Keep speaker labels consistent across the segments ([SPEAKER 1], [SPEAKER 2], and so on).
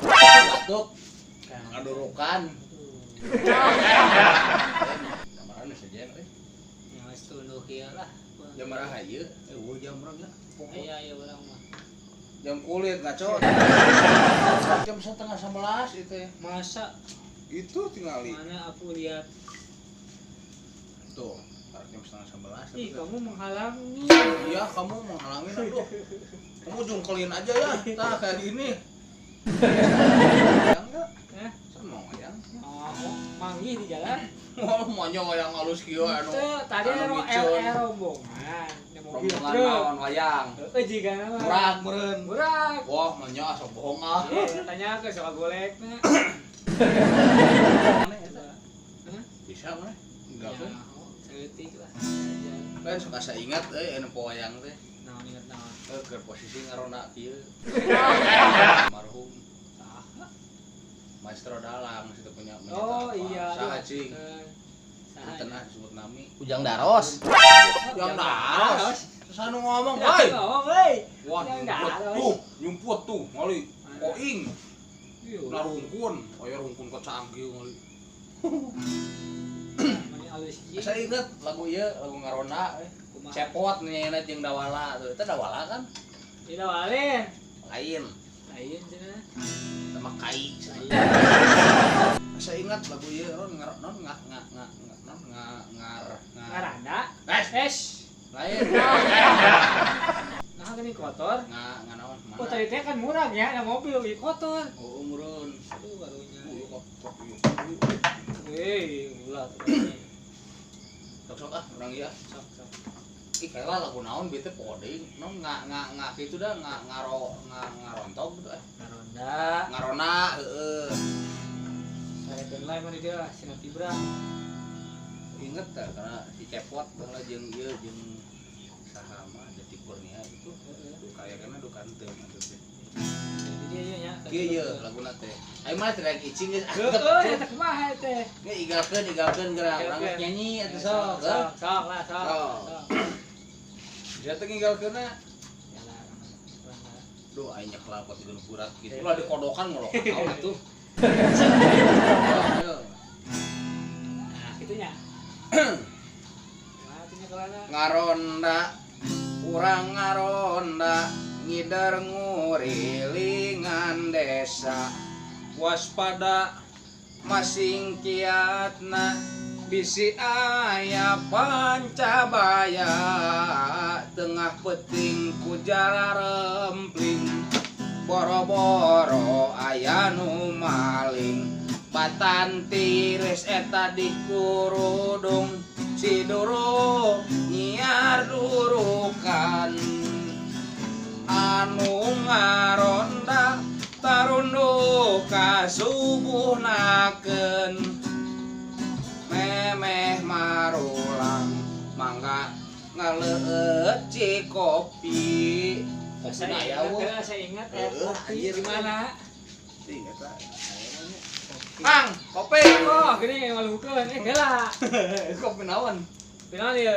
[SPEAKER 1] batuk ngadurukan kamaran saja
[SPEAKER 2] yang setunduh kieu lah
[SPEAKER 1] jam berapa ieu jam berapa
[SPEAKER 2] aya urang mah
[SPEAKER 1] jam kulit ngaco jam 10:30 itu ya
[SPEAKER 2] masa
[SPEAKER 1] itu tinggal
[SPEAKER 2] mana aku lihat
[SPEAKER 1] tuh jam 10:30
[SPEAKER 2] ih kamu menghalangi
[SPEAKER 1] iya kamu menghalangi aduh kamu jungkelin aja ya nah kayak gini yang enggak seneng yang
[SPEAKER 2] manggih di jalan
[SPEAKER 1] mau monyong yang halus kieu anu
[SPEAKER 2] tadi anu rombongan mobil
[SPEAKER 1] truk naon wayang
[SPEAKER 2] jiga nama
[SPEAKER 1] murah meureun
[SPEAKER 2] murah
[SPEAKER 1] wah monyong asa bohong ah
[SPEAKER 2] tanya ke soal golekna
[SPEAKER 1] bisa mah enggak kan
[SPEAKER 2] seutik lah
[SPEAKER 1] kan suka saya ingat anu wayang teh
[SPEAKER 2] naon inget naon
[SPEAKER 1] ke posisi ngarona kieu marhum Maestro Dalang situ punya
[SPEAKER 2] oh iya
[SPEAKER 1] saha cing tenah disebut nami Ujang Daros Ujang Daros terus anu ngomong woi wah nyumput tuh ngali koing narungkun aya rungkun ke canggih ngali saya inget lagu ieu lagu ngarona cepot nyanyiana jeung Dawala tuh itu Dawala kan
[SPEAKER 2] tidak wale
[SPEAKER 1] lain
[SPEAKER 2] cenah
[SPEAKER 1] sama kai saya ingat lagu ieu non
[SPEAKER 2] ngaranda lain nah gini kotor
[SPEAKER 1] naon
[SPEAKER 2] oh tadi teh kan murah ya ada mobil di kotor
[SPEAKER 1] oh murun
[SPEAKER 2] aduh barunya ulah
[SPEAKER 1] sok urang ieu
[SPEAKER 2] sok
[SPEAKER 1] ih kela lagu naon bete poding non kitu dah ngarontog gitu ngarona heeh
[SPEAKER 2] saya kenal mah dia Sina Fibra
[SPEAKER 1] inget tak karena si cepot baheula jeung ieu jeung saha mah Detik Kurnia itu kayakna dukan teu maksudnya
[SPEAKER 2] jadi ieu nya
[SPEAKER 1] ieu laguna teh ai mah teh lagi icing geus
[SPEAKER 2] eta kumaha teh
[SPEAKER 1] ge igalkeun geura urang nyanyi atuh sok
[SPEAKER 2] sok
[SPEAKER 1] dia teh ninggalkeunna duh aing nyekla pot jeung burat gitu lah dikodokan ngolok tahu atuh
[SPEAKER 2] nah kitunya
[SPEAKER 1] ngaronda urang ngaronda ngider ngurilingan desa waspada masing kiatna bisi aya Pancabaya tengah peting ku jala rempling boro-boro aya nu maling batan tiris eta dikurudung si duru nyiar durukan anu ngaronda tarundu kasubuhnakeun memeh marulang mangga ngaleut ci kopi
[SPEAKER 2] saya ingat kopi di mana
[SPEAKER 1] ingat lah Mang kopi
[SPEAKER 2] oh gini ngalukeun heula
[SPEAKER 1] kopi naon
[SPEAKER 2] pinaon ieu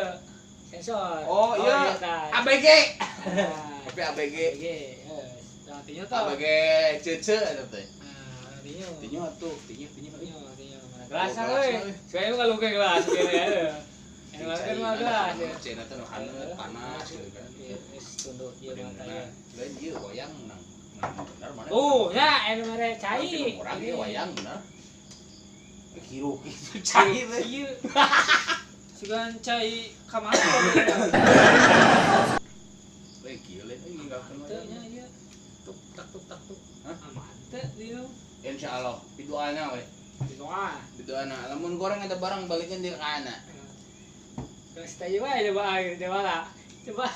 [SPEAKER 2] sensor
[SPEAKER 1] oh iya ABG kopi ABG
[SPEAKER 2] artinya tuh
[SPEAKER 1] ABG cece eta teh tinyo atuh tinyo
[SPEAKER 2] mana gelas euy saya nu ngalukeun gelas kene ya anu ngalukeun mah gelas
[SPEAKER 1] cenah teh nu hangat panas gitu kan
[SPEAKER 2] geus tunduh ieu mah teh
[SPEAKER 1] lain ieu wayang menang benar mana
[SPEAKER 2] ya anu mere cai
[SPEAKER 1] urang ieu wayang benar kiru kitu cai teh
[SPEAKER 2] ieu sugan cai ka mana
[SPEAKER 1] we kieu lain ninggalkeun
[SPEAKER 2] teh nya ieu tuk tak hah aman teh dieu
[SPEAKER 1] insyaallah bidoana we bidoana lamun goreng ada barang balikeun di kana
[SPEAKER 2] geus teh wae coba coba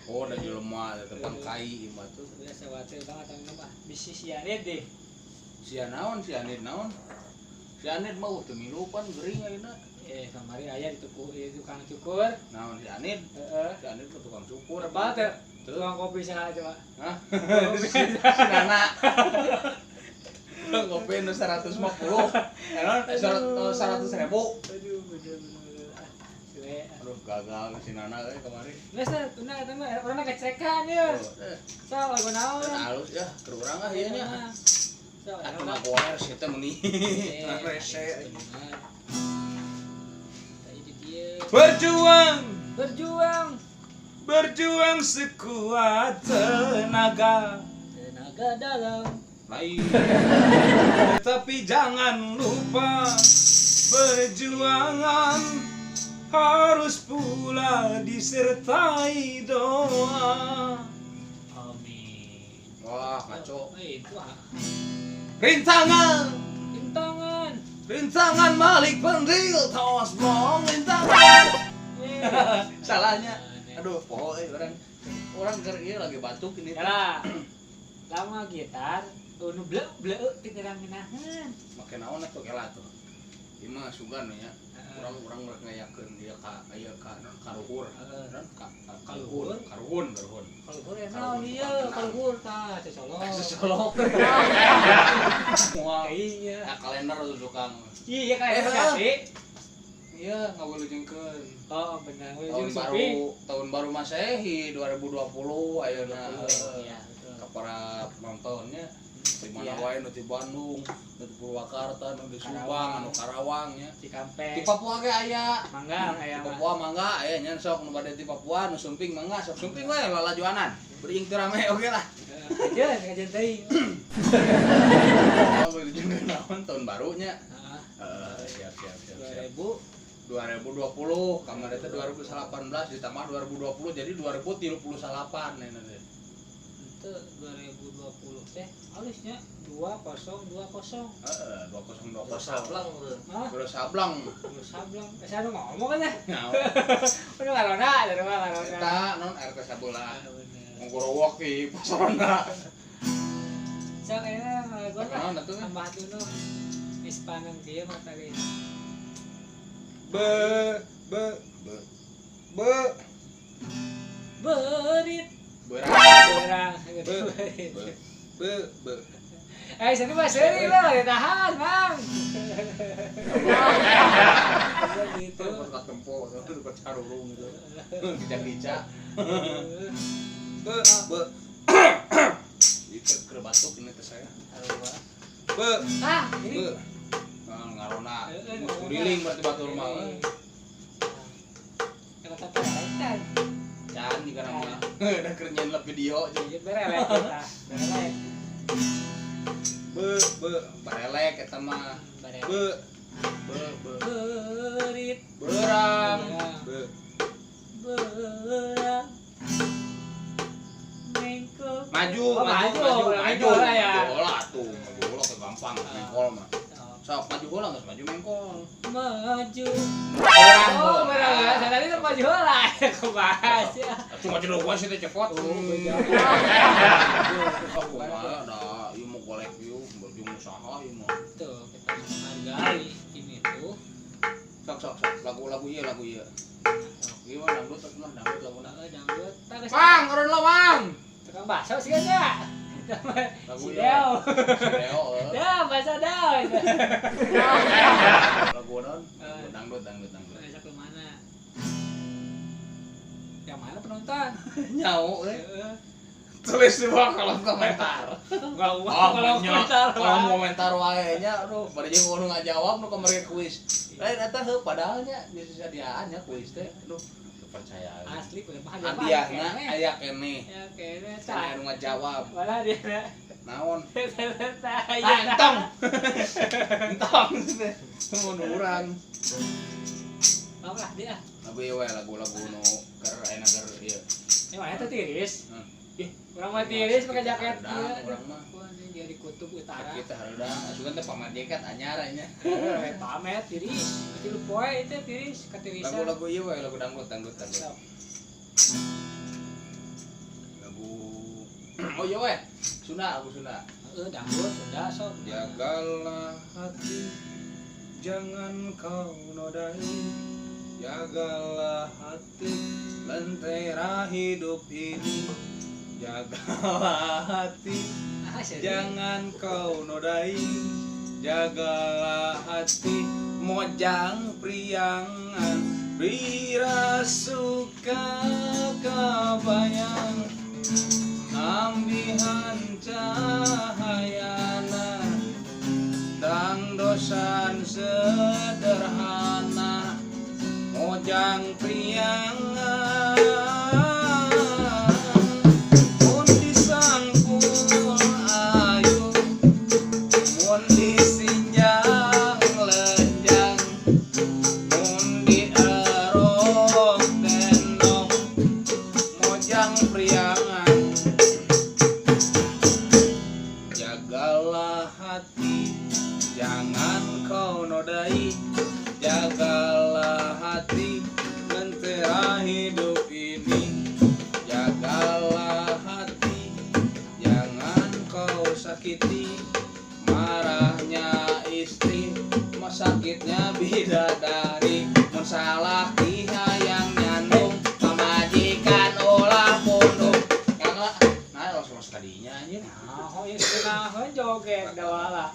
[SPEAKER 1] oh da jelema da tepang kai imah tuh
[SPEAKER 2] biasa wae banget mah bisi sianid deh
[SPEAKER 1] sia naon sianid mah teu milupan gering ayeuna
[SPEAKER 2] kamari aya di tukang cukur
[SPEAKER 1] naon sianid
[SPEAKER 2] heeh
[SPEAKER 1] sianid mah tukang cukur
[SPEAKER 2] berapa teh tukang kopi saha coba
[SPEAKER 1] hah sinana kopi nu 150 enon 100.000
[SPEAKER 2] aduh bener
[SPEAKER 1] Aduh gagal si Nana kemarin.
[SPEAKER 2] Geus teh tuna eta mah urang kecekan ya. Sok lagu naon?
[SPEAKER 1] Halus ya, keur urang ah ieu nya.
[SPEAKER 2] Sok
[SPEAKER 1] Atuh mah goer sih teh meuni. Rese. Berjuang sekuat tenaga
[SPEAKER 2] dalam
[SPEAKER 1] lain. Tapi jangan lupa perjuangan harus pula disertai doa.
[SPEAKER 2] amin.
[SPEAKER 1] Wah, ngaco.
[SPEAKER 2] Itu
[SPEAKER 1] Rintangan
[SPEAKER 2] rintangan
[SPEAKER 1] Malik Pendil tos blong rintangan. Salahnya. Aduh, poho orang keur ieu lagi batuk ini.
[SPEAKER 2] Yalah. Lama gitar nu bleu pikiran menahan.
[SPEAKER 1] Make naon atuh kela tuh. Ieu mah sugan nya. Urang rek ngayakeun ieu ka aya ka karuhur. Karuhur.
[SPEAKER 2] Kaluhur naon ieu? Kaluhur tah cecolok.
[SPEAKER 1] Secolok. Wah,
[SPEAKER 2] Iya.
[SPEAKER 1] kalender tuh tukang.
[SPEAKER 2] Iya kayak kasih.
[SPEAKER 1] Iya, ngawilujengkeun.
[SPEAKER 2] Oh, benar.
[SPEAKER 1] Tahun baru Masehi 2020 ayeuna.
[SPEAKER 2] Iya, betul.
[SPEAKER 1] Ka para penontonnya di mana wae nu di Bandung, nu di Purwakarta, nu di Subang, anu Karawang nya.
[SPEAKER 2] Cikampek.
[SPEAKER 1] Di Papua ge aya.
[SPEAKER 2] Mangga aya.
[SPEAKER 1] Di Papua mangga aya nya sok nu bade di Papua, nu sumping mangga sok sumping we lalajuanan. Beuring teu rame oge lah.
[SPEAKER 2] Kajen teuing.
[SPEAKER 1] Oh, wilujengkeun naon tahun barunya. Siap. 2020 kamar itu 2018 ditambah 2020 jadi 2038 nenek deh.
[SPEAKER 2] Itu 2020 teh halusnya 2020.
[SPEAKER 1] 2020
[SPEAKER 3] sablang
[SPEAKER 1] terus sablang.
[SPEAKER 2] Saya nu ngomong kan ya.
[SPEAKER 1] Nah,
[SPEAKER 2] Udah ngarona dari mana ngarona.
[SPEAKER 1] kita non RT Sabula. Ngorowok di pasarana.
[SPEAKER 2] Sok aya gua
[SPEAKER 1] Naon atuh?
[SPEAKER 2] tambah dulu. Ispanan kieu mah tadi. Berit.
[SPEAKER 1] Berang.
[SPEAKER 2] Berit. Sini mah seri lah, tahan, Bang. Gitu.
[SPEAKER 1] Tempat tempo, tempat carurung gitu. Bijak-bijak. Itu keur batuk ini teh saya.
[SPEAKER 2] Ini
[SPEAKER 1] Ngarona. Kuriling berarti batur mah.
[SPEAKER 2] Kalau tapi kan.
[SPEAKER 1] Can jika nama. Udah kerjain live video
[SPEAKER 2] Jadi berelek kita. Berelek.
[SPEAKER 1] Barelek eta mah.
[SPEAKER 2] Berit.
[SPEAKER 1] Berang.
[SPEAKER 2] Berang. Mengko.
[SPEAKER 1] Maju
[SPEAKER 2] lah ya.
[SPEAKER 1] Bola tuh, maju bola gampang mengkol mah. Sok maju bola geus maju mengkol.
[SPEAKER 2] Maju.
[SPEAKER 1] Berang.
[SPEAKER 2] Berang ya. Saya tadi tuh maju lah. Kebahas ya.
[SPEAKER 1] Atuh maju do gua sih teh cepot. Sok kumaha da ieu mah golek ieu berjung usaha ieu mah.
[SPEAKER 2] Tuh, kita menghargai ini tuh.
[SPEAKER 1] Sok lagu ieu. Ieu mah dangdut laguna.
[SPEAKER 2] Dangdut.
[SPEAKER 1] Bang, urun lo, Bang.
[SPEAKER 2] Tukang bakso sih kan ya.
[SPEAKER 1] Lagu
[SPEAKER 2] Si
[SPEAKER 1] Deo.
[SPEAKER 2] Deo. Dah, bakso Deo.
[SPEAKER 1] Lagu non. Dangdut.
[SPEAKER 2] Ajak ke mana? Yang mana penonton?
[SPEAKER 1] Nyau tulis di bawah kolom komentar.
[SPEAKER 2] Kalau
[SPEAKER 1] Kolom komentar wae nya aduh pada jeung nu ngajawab nu kamari kuis. Lain eta heuh padahal nya disediaan nya kuis teh. Aduh percaya.
[SPEAKER 2] asli kudu mah
[SPEAKER 1] Hadiahna aya keneh.
[SPEAKER 2] Ya kene
[SPEAKER 1] Aya nu ngajawab.
[SPEAKER 2] Malah dia
[SPEAKER 1] Naon?
[SPEAKER 2] ya
[SPEAKER 1] Entong. Mun urang.
[SPEAKER 2] lah dia.
[SPEAKER 1] Lagu ieu we lagu-lagu nu keur ayeuna keur ieu.
[SPEAKER 2] Mana teh tiris?
[SPEAKER 1] Ih,
[SPEAKER 2] Urang mah tiris pakai jaket
[SPEAKER 1] urang mah.
[SPEAKER 2] Jadi kutub utara.
[SPEAKER 1] Kita hareuda asugan teh pamer jaket anyar nya.
[SPEAKER 2] Pamet tiris. Kecil poe itu tiris, ketirisan.
[SPEAKER 1] Lagu-lagu ieu we lagu dangdut. Lagu oh iya we. Lagu Sunda.
[SPEAKER 2] Dangdut sudah sok.
[SPEAKER 1] Jagalah hati, jangan kau nodai. Jagalah hati, lentera hidup ini. Jagalah hati, jangan kau nodai. Jagalah hati, mojang priangan. Bira suka kabayang ambihan cahayana dang dosan sederhana mojang priangan mun disangkul ayu mun disinjang lenjang mun dierok denong mojang priangan jagalah hati jangan kau nodai jagalah hati lentera hidup ini jagalah hati jangan kau sakiti marahnya istri sakitnya bidadari masalah yang nyandung pamajikan olah pundung yang nah langsung tadinya aja
[SPEAKER 2] oh ya sebenarnya joget dawala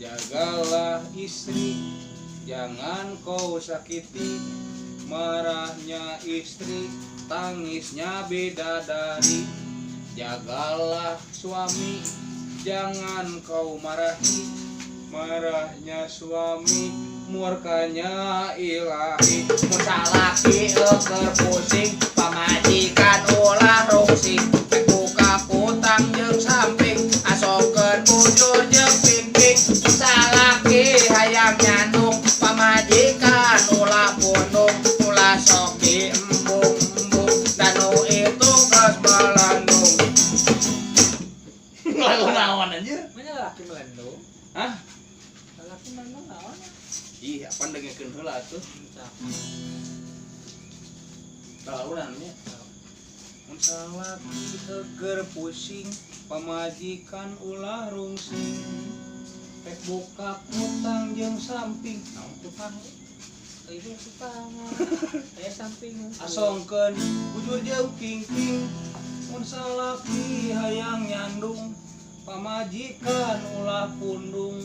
[SPEAKER 1] jagalah istri jangan kau sakiti marahnya istri tangisnya bidadari jagalah suami jangan kau marahi marahnya suami murkanya ilahi musalaki eker pusing pamajikan ulah rungsing buka kutang jeung samping asokeun bujur jeung pingping musalaki hayang nyandung pamajikan ulah pundung ulah sok diembung-embung danu itu geus melandung lagu naon anjir
[SPEAKER 2] mana laki melendung
[SPEAKER 1] hah
[SPEAKER 2] laki melendung naon
[SPEAKER 1] iya pan dengekeun heula atuh tahu namanya mun salaki eger pusing pamajikan ulah rungsing pek buka kutang jeung samping naon tukang
[SPEAKER 2] itu tukang aya samping
[SPEAKER 1] asongkeun bujur jeung pingping mun salaki hayang nyandung pamajikan ulah pundung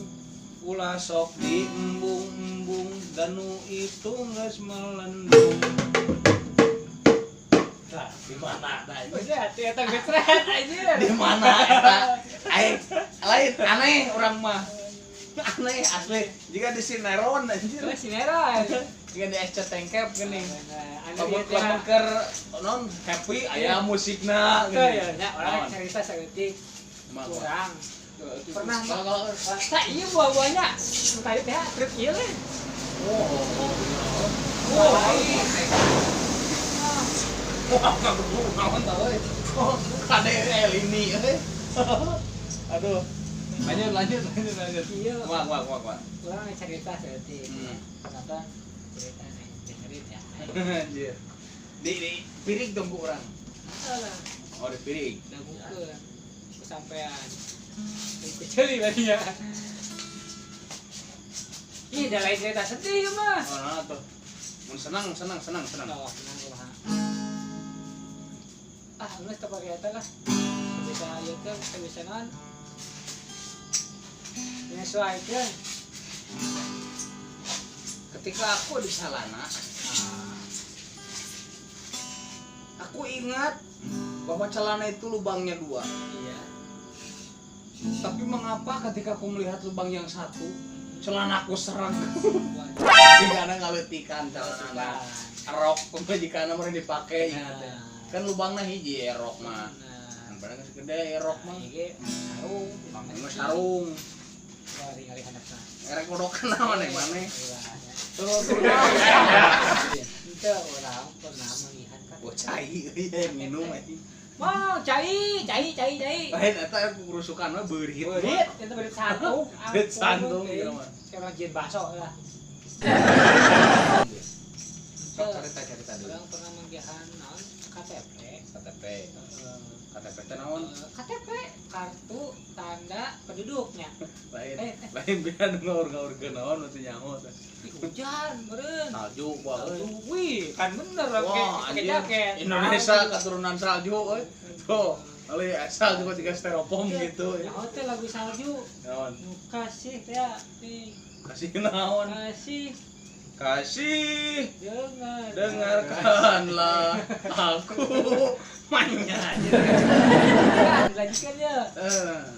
[SPEAKER 1] ulah sok diembung-embung danu itu geus melendung nah di mana tah
[SPEAKER 2] berarti eta getret aja
[SPEAKER 1] di mana eta aing lain aneh urang mah aneh asli jika di sinetron anjir
[SPEAKER 2] sinetron
[SPEAKER 1] jika di SCTV geuning
[SPEAKER 2] anu
[SPEAKER 1] lamun keur non happy aya musikna
[SPEAKER 2] ya orang cerita saeutik kurang pernah tak iya buah-buahnya tadi teh trip ieu le
[SPEAKER 1] wah ngawan tau euy kade elini euy aduh lanjut
[SPEAKER 2] iya
[SPEAKER 1] wah
[SPEAKER 2] kurang cerita saeutik ternyata cerita cerita
[SPEAKER 1] anjir di piring tunggu orang
[SPEAKER 2] alah
[SPEAKER 1] oh di piring
[SPEAKER 2] udah bukeun kesampean keceli berarti ya ih dah lain cerita sedih mah
[SPEAKER 1] oh nah tuh mun senang
[SPEAKER 2] oh senang kumaha geus teu pake eta lah bisa ieu teh bisa naon menyesuaikan
[SPEAKER 1] ketika aku di Salana aku ingat bahwa celana itu lubangnya 2
[SPEAKER 2] iya
[SPEAKER 1] tapi mengapa ketika aku melihat lubang yang satu celanaku serang karena ngaletikan celana rok pembajikan meureun dipake kan lubangna hiji rok mah padahal geus gede rok mah
[SPEAKER 2] ieu sarung
[SPEAKER 1] sarung
[SPEAKER 2] ningali handapna
[SPEAKER 1] erek godokan naon maneh terus
[SPEAKER 2] itu orang pernah melihat kan
[SPEAKER 1] cai euy minum anjing
[SPEAKER 2] mau cai
[SPEAKER 1] lain eta aku kerusukan mah beurit
[SPEAKER 2] berit itu berit santung
[SPEAKER 1] berit santung gitu mah
[SPEAKER 2] sekarang jin baso lah
[SPEAKER 1] cerita dulu
[SPEAKER 2] orang pernah menggiahan naon KTP
[SPEAKER 1] KTP teh naon
[SPEAKER 2] KTP kartu tanda penduduknya
[SPEAKER 1] lain biar ngaur-ngaurkeun naon mesti nyaho teh
[SPEAKER 2] hujan meureun
[SPEAKER 1] salju bae
[SPEAKER 2] wih kan bener pakai jaket
[SPEAKER 1] Indonesia keturunan salju euy tuh kali asal juga tiga styrofoam gitu
[SPEAKER 2] ya hotel lagu salju
[SPEAKER 1] naon
[SPEAKER 2] kasih ya nih
[SPEAKER 1] kasih naon
[SPEAKER 2] kasih
[SPEAKER 1] kasih
[SPEAKER 2] dengarkanlah
[SPEAKER 1] dengarkanlah aku menyanyi.
[SPEAKER 2] Dilanjutkan ya.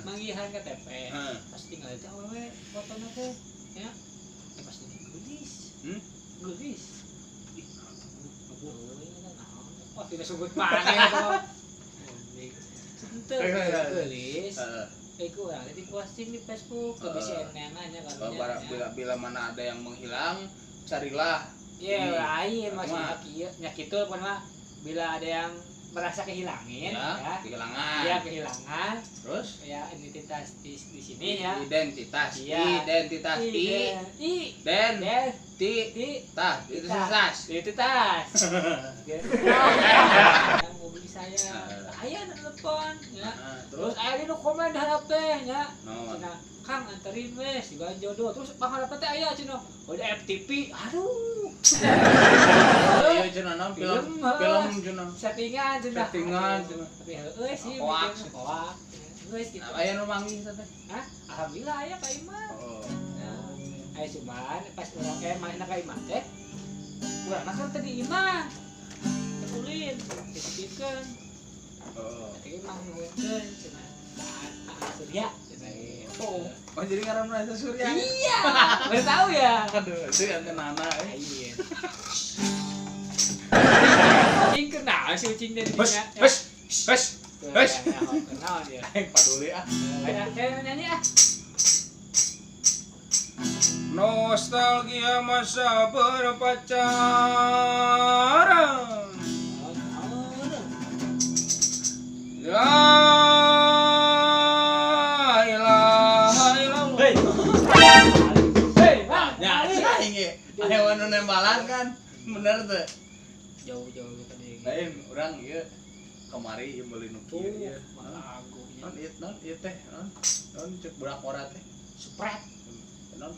[SPEAKER 2] Manggihan KTP. Pas tinggal itu awewe fotonya teh ya. Pas ini gelis. Gelis. Oh, tidak sebut mana itu. Ente gelis. Iku orang itu posting di Facebook ke CNN-nya kan.
[SPEAKER 1] Bila mana ada yang menghilang, carilah.
[SPEAKER 2] Iya, lain maksudnya kieu pun mah bila ada yang merasa kehilangan ya.
[SPEAKER 1] Kehilangan.
[SPEAKER 2] Iya, kehilangan.
[SPEAKER 1] Terus
[SPEAKER 2] Ya identitas di sini ya.
[SPEAKER 1] Identitas.
[SPEAKER 2] Iya.
[SPEAKER 1] Identitas. Identitas.
[SPEAKER 2] Yang mau beli saya. Aya ada telepon ya. Terus aya di komen harap teh nya. Cenah Kang anterin wes di Bahan Jodoh. Terus pangharap teh aya cenah. Udah FTP. Aduh.
[SPEAKER 1] Iya cenah naon film cenah.
[SPEAKER 2] Settingan cenah. Tapi heueuh sih
[SPEAKER 1] Hoax.
[SPEAKER 2] Geus gitu.
[SPEAKER 1] Aya nu manggih teh.
[SPEAKER 2] Hah? Alhamdulillah aya Kak Iman. Aya cuman pas urang mana Kak Iman teh. Urang kan tadi Iman. Ketulin, dititipkeun. Tapi emang nuhunkeun cenah. Surya cenah.
[SPEAKER 1] Oh jadi ngaranna itu Surya.
[SPEAKER 2] Iya. Baru tahu ya.
[SPEAKER 1] Aduh, itu yang kenana.
[SPEAKER 2] Iya. Cing kenal si ucing dari
[SPEAKER 1] Bes.
[SPEAKER 2] Kenal dia.
[SPEAKER 1] Paduli ah.
[SPEAKER 2] Kayak nyanyi ah.
[SPEAKER 1] Nostalgia masa berpacaran. Ya ilaha illallah.
[SPEAKER 2] Hei,
[SPEAKER 1] Ya, ini aya anu nembalan kan. Bener tuh.
[SPEAKER 2] Jauh-jauh tadi.
[SPEAKER 1] Lain urang ieu kamari ieu meuli nu kieu ieu.
[SPEAKER 2] Lagunya.
[SPEAKER 1] Non ieu teh, non cek budak ora teh.
[SPEAKER 2] Spret.
[SPEAKER 1] Non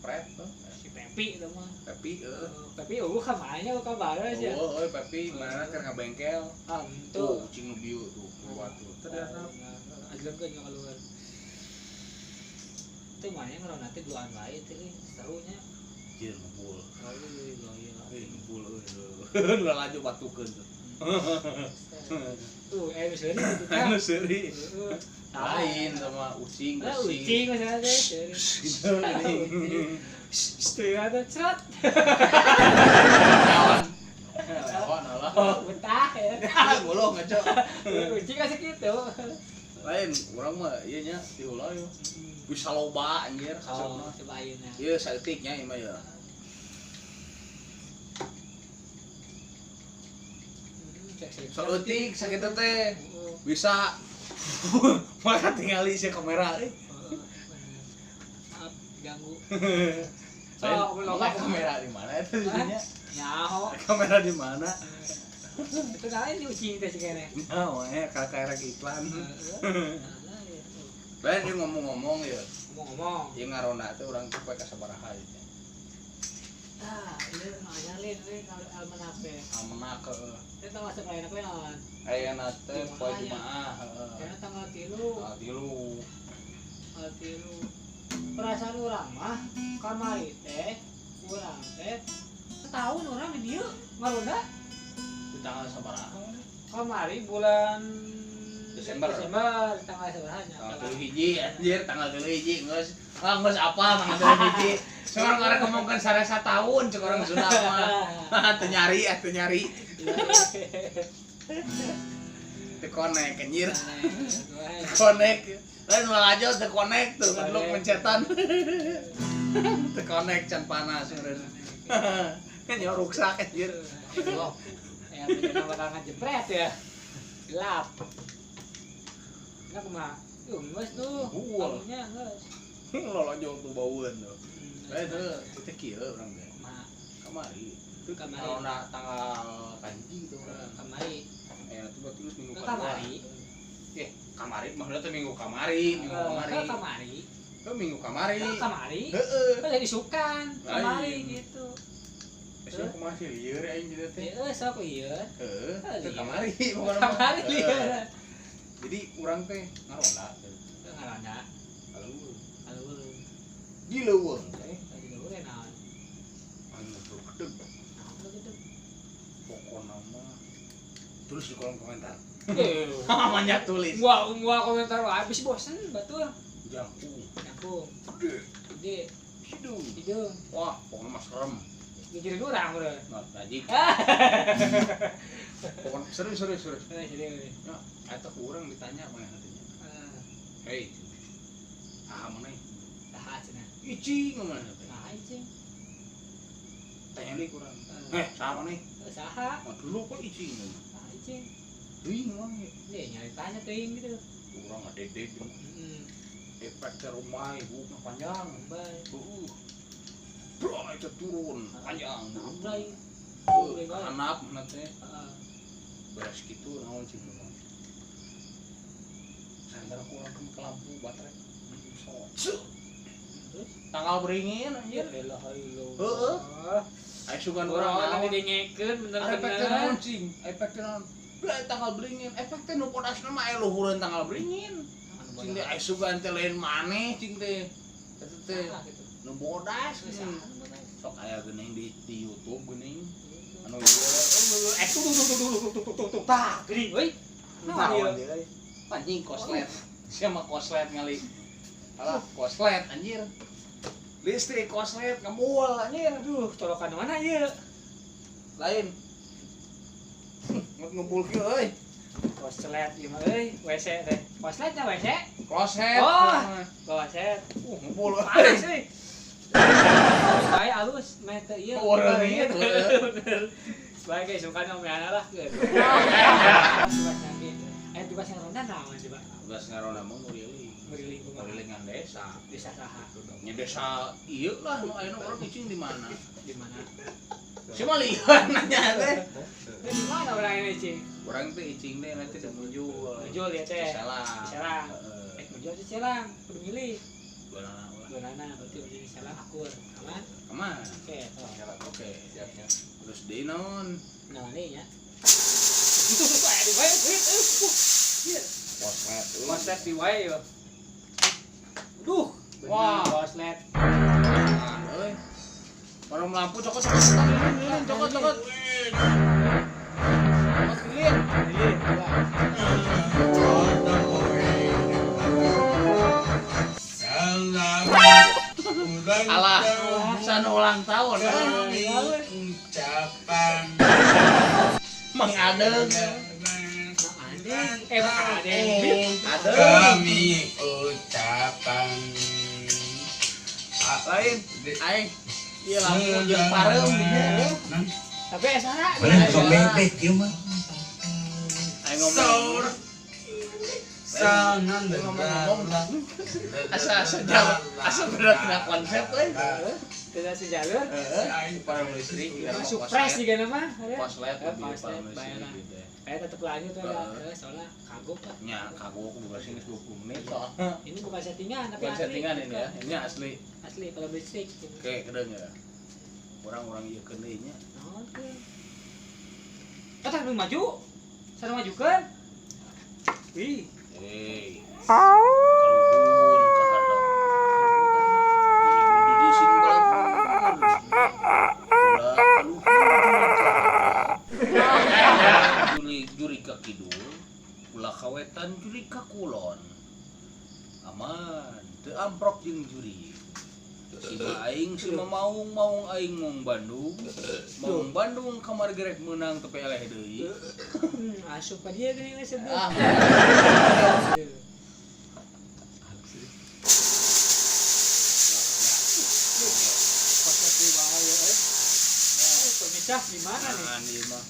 [SPEAKER 1] pret non.
[SPEAKER 2] Si Pepi itu mah.
[SPEAKER 1] Pepi
[SPEAKER 2] Tapi kamarnya kabar aja.
[SPEAKER 1] Oh, Pepi mana keur ngabengkel.
[SPEAKER 2] Tuh.
[SPEAKER 1] Kucing nu bieu tuh keluar tuh. Ternyata
[SPEAKER 2] Ajengkeun yang keluar. Itu mana ngarana teh duaan wae teh serunya.
[SPEAKER 1] Jir ngumpul.
[SPEAKER 2] Iya.
[SPEAKER 1] Ngumpul euy. Ulah laju batukeun tuh.
[SPEAKER 2] Tuh, misalnya gitu kan.
[SPEAKER 1] Anu seuri. Lain sama ucing,
[SPEAKER 2] Ucing misalnya teh.
[SPEAKER 1] Gitu ini.
[SPEAKER 2] Setengah tuh cerat.
[SPEAKER 1] Lawan Allah.
[SPEAKER 2] Betah ya.
[SPEAKER 1] Bolong ngaco.
[SPEAKER 2] Ucing kasih gitu.
[SPEAKER 1] Lain urang mah ieu nya di ulah yo. Bisa loba anjir
[SPEAKER 2] Oh,
[SPEAKER 1] kasarna.
[SPEAKER 2] coba ayeuna.
[SPEAKER 1] Ieu saeutiknya ieu mah ya. Saeutik sakitu teh bisa maka tingali si kamera euy.
[SPEAKER 2] Maaf ganggu.
[SPEAKER 1] Kamera di mana itu dinya?
[SPEAKER 2] Nyaho.
[SPEAKER 1] Kamera di mana?
[SPEAKER 2] Itu kalian diucing teh sih kene.
[SPEAKER 1] Nah, kakak iklan. Lain dia ngomong-ngomong ya.
[SPEAKER 2] Ngomong-ngomong.
[SPEAKER 1] Ieu ngarona teh urang teh poe ka sabaraha ieu.
[SPEAKER 2] Ieu nyalin we ka almanape.
[SPEAKER 1] Almanak
[SPEAKER 2] Teh tanggal seberapa we naon?
[SPEAKER 1] ayeuna teh poe Jumaah,
[SPEAKER 2] Karena tanggal 3.
[SPEAKER 1] Tanggal 3.
[SPEAKER 2] Perasaan urang mah kamari teh urang teh setahun urang di dieu ngarona
[SPEAKER 1] Di tanggal sabaraha?
[SPEAKER 2] kamari bulan
[SPEAKER 1] Desember.
[SPEAKER 2] tanggal seberapa nya?
[SPEAKER 1] Tanggal 3 anjir, tanggal 3 geus. Geus apa tanggal 3? Sekarang arek ngomongkeun saresa tahun cek urang Sunda mah. Teu nyari. Teu konek anjir. Konek. Lain malah aja teu konek tuh ngadlok pencetan. Teu konek can panas meureun. Kan yo ruksak anjir.
[SPEAKER 2] Ya bener bakal ngejepret ya. Gelap. Nah kumaha? Geus tuh. Baunya geus.
[SPEAKER 1] Lolojong tuh baueun tuh. Lain teh kieu urang teh.
[SPEAKER 2] Kumaha?
[SPEAKER 1] Kamari.
[SPEAKER 2] Kamari.
[SPEAKER 1] Karena tanggal kanji itu urang.
[SPEAKER 2] Kamari.
[SPEAKER 1] Itu berarti terus minggu
[SPEAKER 2] Kamari.
[SPEAKER 1] Kamari maksudnya teh minggu kamari.
[SPEAKER 2] Kamari.
[SPEAKER 1] Minggu kamari.
[SPEAKER 2] Kamari.
[SPEAKER 1] Heeh.
[SPEAKER 2] Kan jadi sukan. Kamari gitu.
[SPEAKER 1] Esuk kumaha sih lieur aing gitu teh.
[SPEAKER 2] Heeh, sok ieu.
[SPEAKER 1] Heeh, teh kamari bukan
[SPEAKER 2] Kamari lieur.
[SPEAKER 1] Jadi urang teh ngaronda teh.
[SPEAKER 2] Ngarana.
[SPEAKER 1] Aleuweung.
[SPEAKER 2] Aleuweung.
[SPEAKER 1] Dileuweung teh.
[SPEAKER 2] Lagi leuweung naon?
[SPEAKER 1] Legedeg. Pokoknya mah tulis di kolom komentar. Namanya tulis.
[SPEAKER 2] Gua komentar habis bosen batur.
[SPEAKER 1] Jangkung.
[SPEAKER 2] Gede. Hidung.
[SPEAKER 1] Wah, pokoknya mas serem.
[SPEAKER 2] Gigirin orang udah.
[SPEAKER 1] Nah, najik. Pokoknya serius. Ya, eta kurang ditanya mana hatinya. Hei. Mana?
[SPEAKER 2] Saha cenah.
[SPEAKER 1] Icing mana?
[SPEAKER 2] Nah, icing.
[SPEAKER 1] Tanya deui kurang. Sama nih.
[SPEAKER 2] Saha?
[SPEAKER 1] Dulu kok icing.
[SPEAKER 2] Nah, icing.
[SPEAKER 1] Teuing mah.
[SPEAKER 2] Nyari tanya teuing gitu.
[SPEAKER 1] Kurang adek-adek. Efek ke rumah ibu panjang.
[SPEAKER 2] Baik.
[SPEAKER 1] Bro, itu turun panjang.
[SPEAKER 2] Amblay.
[SPEAKER 1] Anak nanti. Beres gitu naon sih mah. Sandar kurang ke lampu baterai. Terus tanggal beringin anjir. Heeh. Aya sugan
[SPEAKER 2] orang didengekeun
[SPEAKER 1] efeknya
[SPEAKER 2] bener-bener.
[SPEAKER 1] naon cing? Efeknya naon? Beuh tanggal beringin. Efeknya nu podasna mah aya luhureun tanggal beringin. Cing teh aya sugan teh lain maneh cing teh. Eta teh nu bodas cing. Sok aya geuning di YouTube geuning. Anu tuh tah geuning euy. Naon ieu? Anjing koslet. Sia mah koslet ngali. Alah, koslet anjir. Listrik koslet ngebul anjir.
[SPEAKER 2] Aduh, colokan mana ieu?
[SPEAKER 1] Lain. Ngebul kieu euy.
[SPEAKER 2] Koslet ieu mah euy, WC teh. Kosletnya WC?
[SPEAKER 1] Kloset.
[SPEAKER 2] Oh, koslet.
[SPEAKER 1] Ngebul
[SPEAKER 2] Panas
[SPEAKER 1] euy.
[SPEAKER 2] euy. Bae alus meh teh ieu.
[SPEAKER 1] Bener.
[SPEAKER 2] Bae ge suka nomeana lah ke. Tugas yang ronda naon coba?
[SPEAKER 1] Tugas ngarona mah nguriling desa.
[SPEAKER 2] Desa saha?
[SPEAKER 1] Nya desa ieu lah nu aya urang icing di mana?
[SPEAKER 2] Di mana?
[SPEAKER 1] Si mah lihat nanya teh.
[SPEAKER 2] Di mana urang ini, Cing?
[SPEAKER 1] Urang teh icing teh nanti teh muncul.
[SPEAKER 2] Muncul ya teh.
[SPEAKER 1] Salah.
[SPEAKER 2] Serang. Muncul di Serang, kudu milih.
[SPEAKER 1] Dua nana
[SPEAKER 2] Berarti udah di Serang akur. Aman?
[SPEAKER 1] aman.
[SPEAKER 2] Oke.
[SPEAKER 1] Oke, siap. Terus di naon?
[SPEAKER 2] Nah, ini ya. Itu aya di wae duit.
[SPEAKER 1] Koslet.
[SPEAKER 2] Koslet di wae yo. Duh,
[SPEAKER 1] Wah.
[SPEAKER 2] koslet.
[SPEAKER 1] Euy. Barang lampu cokot. Alah, sana ulang tahun.
[SPEAKER 3] Ucapan
[SPEAKER 1] Mang Adeng. Adeng.
[SPEAKER 3] kami ucapan
[SPEAKER 1] Lain, aing. Ieu lampu jeung pareum dinya.
[SPEAKER 2] Tapi saha?
[SPEAKER 3] bebek ieu mah
[SPEAKER 1] Aing ngomong.
[SPEAKER 3] sangan
[SPEAKER 1] Ngomong. Asa berat na konsep euy.
[SPEAKER 2] Tidak sejalur.
[SPEAKER 1] Heeh. Pareum listrik
[SPEAKER 2] Surprise juga nama.
[SPEAKER 1] Koslet lebih
[SPEAKER 2] Koslet
[SPEAKER 1] pareum
[SPEAKER 2] bayaran.
[SPEAKER 1] listrik gitu.
[SPEAKER 2] Kayak tetep lanjut ada soalnya kagok lah.
[SPEAKER 1] Nya kagok aku buka sini 20 menit soalnya.
[SPEAKER 2] Ini bukan settingan tapi
[SPEAKER 1] Bukan
[SPEAKER 2] asli.
[SPEAKER 1] settingan ini ya. Ini asli.
[SPEAKER 2] Asli kalau listrik.
[SPEAKER 1] Oke, kedeung ya. Orang-orang ieu keun deui nya.
[SPEAKER 2] Oke. Kita belum maju. Sana majukan. Wih.
[SPEAKER 1] Hei. Kaluhun kahadap. Di sini balapun. Juri ka kidul, ulah kawetan juri ka kulon. Aman, teu amprok jeung juri. Si aing si maung aing mong Bandung kamar gerek menang tapi eleh deui.
[SPEAKER 2] Asup ka dia geuning sebut.
[SPEAKER 1] Ah.
[SPEAKER 2] Pemisah di mana nih?
[SPEAKER 1] Nah, ieu mah.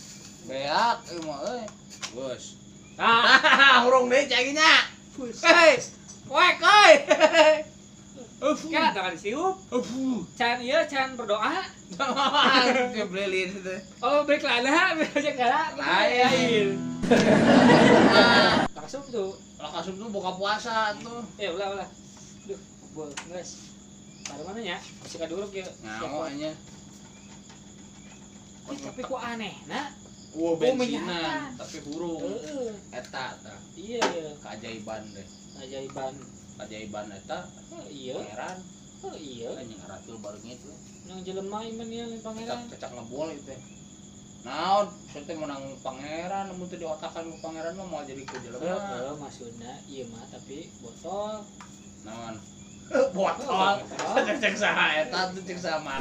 [SPEAKER 1] Beak ieu mah euy. Bos.
[SPEAKER 2] Ah,
[SPEAKER 1] Urung deui caginya. Hei. Wek euy.
[SPEAKER 2] kan ada kan siup. Can ieu can berdoa.
[SPEAKER 1] Dia belilin itu.
[SPEAKER 2] Oh, break lana, aja kala.
[SPEAKER 1] Lain.
[SPEAKER 2] Langsung tuh.
[SPEAKER 1] Kalau kasum tuh buka puasa tuh.
[SPEAKER 2] Ya ulah. Duh, bol, guys. Pada mana nya? Masih kaduruk ya.
[SPEAKER 1] Ngao nya.
[SPEAKER 2] Tapi kok aneh, nah.
[SPEAKER 1] Wah, bensinan,
[SPEAKER 2] menyenangkan.
[SPEAKER 1] tapi hurung.
[SPEAKER 2] Heeh.
[SPEAKER 1] Eta tah.
[SPEAKER 2] Iya,
[SPEAKER 1] Keajaiban deh.
[SPEAKER 2] ajaiban.
[SPEAKER 1] Keajaiban eta
[SPEAKER 2] Iya.
[SPEAKER 1] pangeran.
[SPEAKER 2] Oh iya.
[SPEAKER 1] Yang ngaratul bareng itu.
[SPEAKER 2] Nang jelema iman ya pangeran.
[SPEAKER 1] Cecak ngebol itu. Nah, saya menang pangeran, namun teu diotakan ku pangeran mah mau jadi ku jelema.
[SPEAKER 2] Heeh, maksudna ieu mah tapi botol.
[SPEAKER 1] Naon? Botol. Cek saha eta tuh cek saha mah.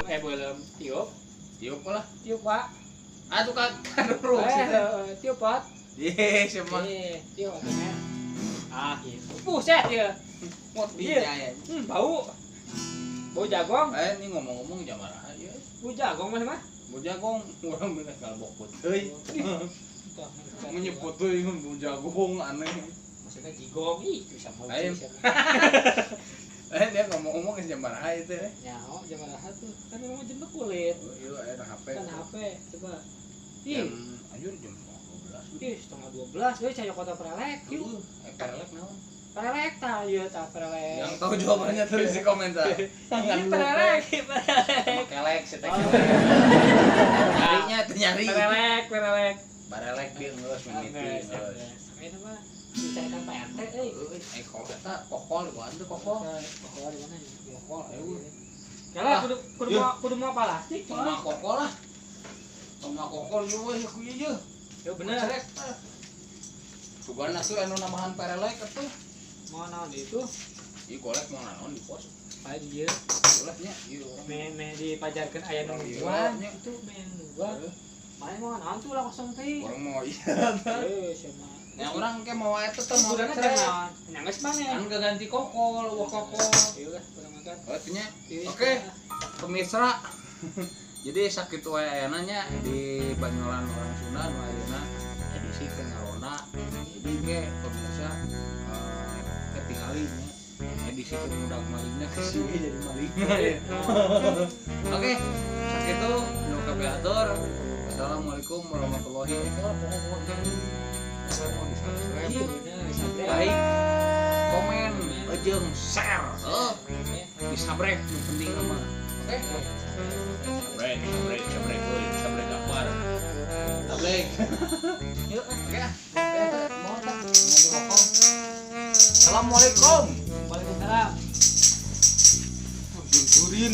[SPEAKER 2] Belum tiup.
[SPEAKER 1] Tiup lah.
[SPEAKER 2] Tiup, Pak.
[SPEAKER 1] Atuh kan durung.
[SPEAKER 2] Tiup, Pak.
[SPEAKER 1] Ye, siapa?
[SPEAKER 2] Tiup atunya. Ah, gitu. Buset ya.
[SPEAKER 1] Mot dia ya.
[SPEAKER 2] Bau. Bau jagong.
[SPEAKER 1] Ini ngomong-ngomong jamaraha ya.
[SPEAKER 2] Bau jagong mana mah?
[SPEAKER 1] Bu jagong urang bener kalbok puteuy. Menyebut teuy bu jagong aneh.
[SPEAKER 2] Maksudnya jigong bisa mau
[SPEAKER 1] Ayo. Dia ngomong-ngomong ke jamaraha itu.
[SPEAKER 2] Nyaho jamaraha tuh. Kan memang jembe kulit.
[SPEAKER 1] Ieu aya HP.
[SPEAKER 2] Kan HP coba.
[SPEAKER 1] Jam anjur jam 12.
[SPEAKER 2] Ih, setengah 12 we caya kota Prelek. Yuk.
[SPEAKER 1] Perlek naon?
[SPEAKER 2] Prelek tah ieu tah Prelek.
[SPEAKER 1] Yang tahu jawabannya tulis di komentar.
[SPEAKER 2] Ini Prelek, Prelek.
[SPEAKER 1] Kelek si teh. Nyarinya tuh nyari.
[SPEAKER 2] Prelek.
[SPEAKER 1] Barelek dia ngeus mimiti ngeus.
[SPEAKER 2] Ini mah dicarikan PRT euy.
[SPEAKER 1] Kok eta kokol gua antu kokol.
[SPEAKER 2] Kokol di mana?
[SPEAKER 1] Kokol ayo.
[SPEAKER 2] Kala kudu mau plastik.
[SPEAKER 1] Cuma kokol lah. Cuma kokol ieu we ku ieu.
[SPEAKER 2] Ya bener.
[SPEAKER 1] Sugana tuh anu namahan perelek atuh.
[SPEAKER 2] Mau naon itu?
[SPEAKER 1] Ieu golek mau naon di pos.
[SPEAKER 2] Paling ieu.
[SPEAKER 1] Goleknya ieu.
[SPEAKER 2] Me dipajarkeun aya nu nuan itu men nuan. Main mau naon tuh lah kosong teh.
[SPEAKER 1] Orang mau iya.
[SPEAKER 2] Sama.
[SPEAKER 1] Yang orang ke mau eta teh mau
[SPEAKER 2] Urang
[SPEAKER 1] cerek.
[SPEAKER 2] jangan. Nyanggeus maneh.
[SPEAKER 1] Kan ganti kokol, wah kokol.
[SPEAKER 2] Ieu lah urang makan.
[SPEAKER 1] Oh, itunya. Oke, pemirsa. Jadi sakitu wae ayana nya di Banyolan orang Sunda nu ayeuna edisi kenalona. Jadi ge pemirsa ketingali nya edisi kemudak malingna ke sini jadi maling. Oke, sakitu nu kabeh atur. Assalamualaikum warahmatullahi wabarakatuh.
[SPEAKER 2] Iya bener, sabrek.
[SPEAKER 1] Like, komen, jeung share. Disabrek nu penting mah. Oke. Sabrek gambar. Sabrek. Yuk, oke. Mau tak ngomong rokok. Assalamualaikum.
[SPEAKER 2] Waalaikumsalam.
[SPEAKER 1] Junturin